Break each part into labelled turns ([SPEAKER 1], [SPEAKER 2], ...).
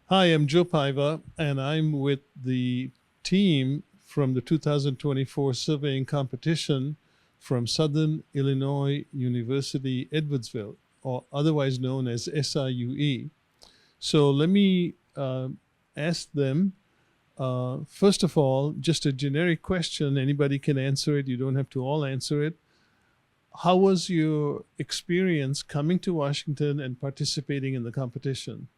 [SPEAKER 1] Hi, I'm Joe Paiva, and I'm with the team from the 2024 surveying competition from Southern Illinois University, Edwardsville, or otherwise known as SIUE. So let me ask them, first of all, just a generic question. Anybody can answer it. You don't have to all answer it. How was your experience coming to Washington and participating in the competition?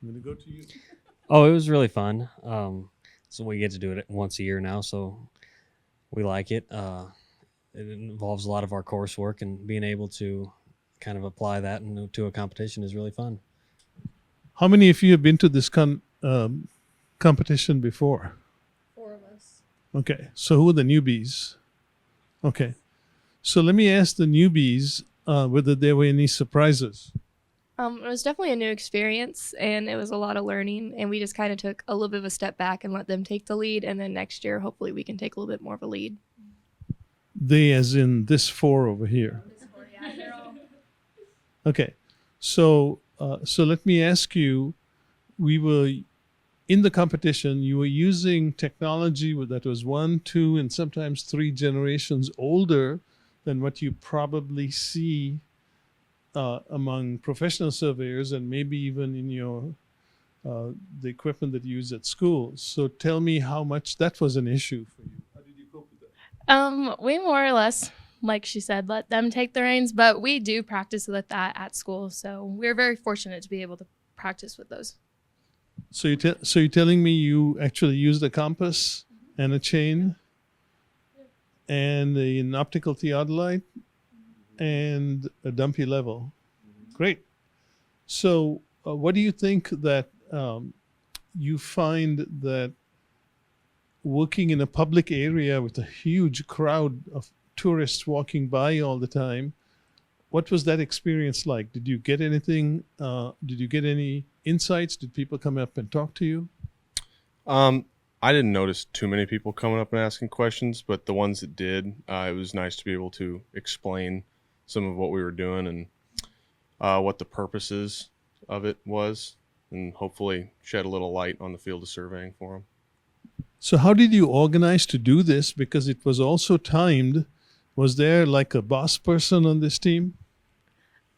[SPEAKER 1] I'm going to go to you.
[SPEAKER 2] Oh, it was really fun. So we get to do it once a year now, so we like it. It involves a lot of our coursework, and being able to kind of apply that to a competition is really fun.
[SPEAKER 1] How many of you have been to this competition before?
[SPEAKER 3] Four of us.
[SPEAKER 1] Okay, so who are the newbies? Okay, so let me ask the newbies whether there were any surprises.
[SPEAKER 3] It was definitely a new experience, and it was a lot of learning, and we just kind of took a little bit of a step back and let them take the lead, and then next year, hopefully, we can take a little bit more of a lead.
[SPEAKER 1] They, as in this four over here. Okay, so let me ask you: we were in the competition. You were using technology that was 1, 2, and sometimes 3 generations older than what you probably see among professional surveyors, and maybe even in your the equipment that you use at schools. So tell me how much that was an issue for you. How did you cope with that?
[SPEAKER 3] We more or less, like she said, let them take the reins, but we do practice with that at school, so we're very fortunate to be able to practice with those.
[SPEAKER 1] So you're telling me you actually used a compass and a chain and an optical theodolite and a dumpy level. Great. So what do you think that you find that working in a public area with a huge crowd of tourists walking by all the time, what was that experience like? Did you get anything? Did you get any insights? Did people come up and talk to you?
[SPEAKER 4] I didn't notice too many people coming up and asking questions, but the ones that did, it was nice to be able to explain some of what we were doing and what the purposes of it was, and hopefully shed a little light on the field of surveying for them.
[SPEAKER 1] So how did you organize to do this? Because it was also timed. Was there like a boss person on this team?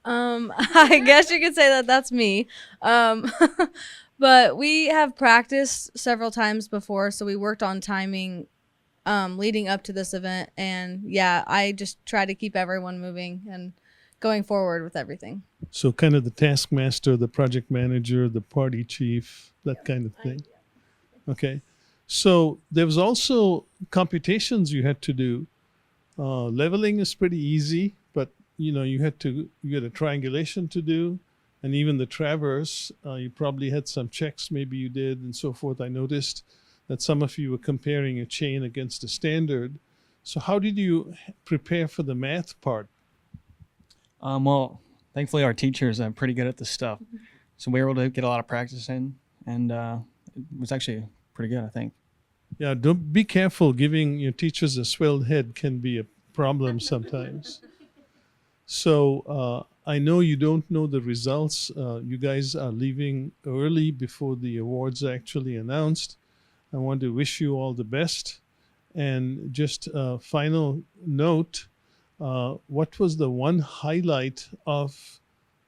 [SPEAKER 5] I guess you could say that that's me. But we have practiced several times before, so we worked on timing leading up to this event. And yeah, I just try to keep everyone moving and going forward with everything.
[SPEAKER 1] So kind of the taskmaster, the project manager, the party chief, that kind of thing. Okay. So there was also computations you had to do. Leveling is pretty easy, but you had a triangulation to do, and even the traverse, you probably had some checks, maybe you did, and so forth. I noticed that some of you were comparing a chain against a standard. So how did you prepare for the math part?
[SPEAKER 6] Well, thankfully our teachers are pretty good at this stuff, so we were able to get a lot of practice in, and it was actually pretty good, I think.
[SPEAKER 1] Yeah, don't be careful. Giving your teachers a swelled head can be a problem sometimes. So I know you don't know the results. You guys are leaving early before the awards are actually announced. I want to wish you all the best. And just a final note, what was the one highlight of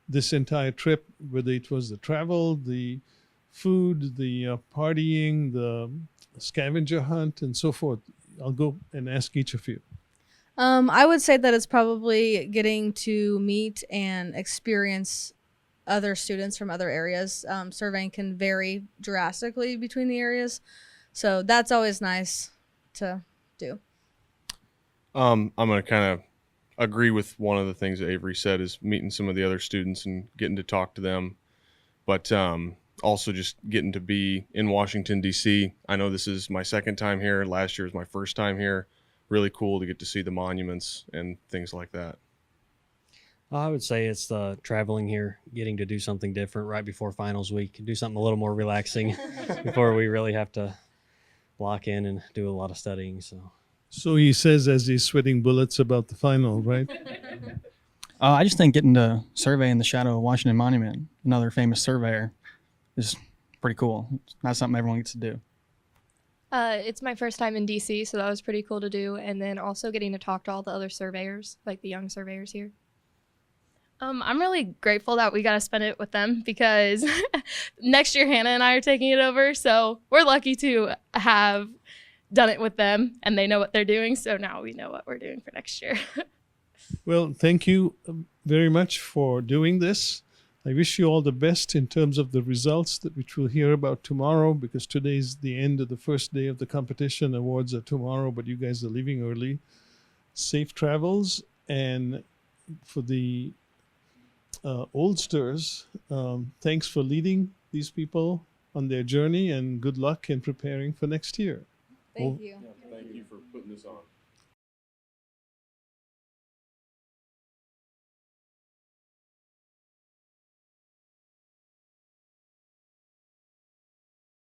[SPEAKER 1] this entire trip, whether it was the travel, the food, the partying, the scavenger hunt, and so forth? I'll go and ask each of you.
[SPEAKER 5] I would say that it's probably getting to meet and experience other students from other areas. Surveying can vary drastically between the areas, so that's always nice to do.
[SPEAKER 4] I'm going to kind of agree with one of the things that Avery said, is meeting some of the other students and getting to talk to them. But also just getting to be in Washington, D.C. I know this is my second time here. Last year was my first time here. Really cool to get to see the monuments and things like that.
[SPEAKER 2] I would say it's the traveling here, getting to do something different right before finals week, do something a little more relaxing before we really have to lock in and do a lot of studying. So
[SPEAKER 1] he says as he's sweating bullets about the final, right?
[SPEAKER 6] I just think getting to survey in the shadow of Washington Monument, another famous surveyor, is pretty cool. It's not something everyone gets to do.
[SPEAKER 3] It's my first time in DC, so that was pretty cool to do. And then also getting to talk to all the other surveyors, like the young surveyors here.
[SPEAKER 7] I'm really grateful that we got to spend it with them because next year Hannah and I are taking it over. So we're lucky to have done it with them and they know what they're doing. So now we know what we're doing for next year.
[SPEAKER 1] Well, thank you very much for doing this. I wish you all the best in terms of the results that which we'll hear about tomorrow, because today's the end of the first day of the competition. Awards are tomorrow, but you guys are leaving early. Safe travels. And for the oldsters, thanks for leading these people on their journey, and good luck in preparing for next year.
[SPEAKER 5] Thank you.
[SPEAKER 4] Thank you for putting this on.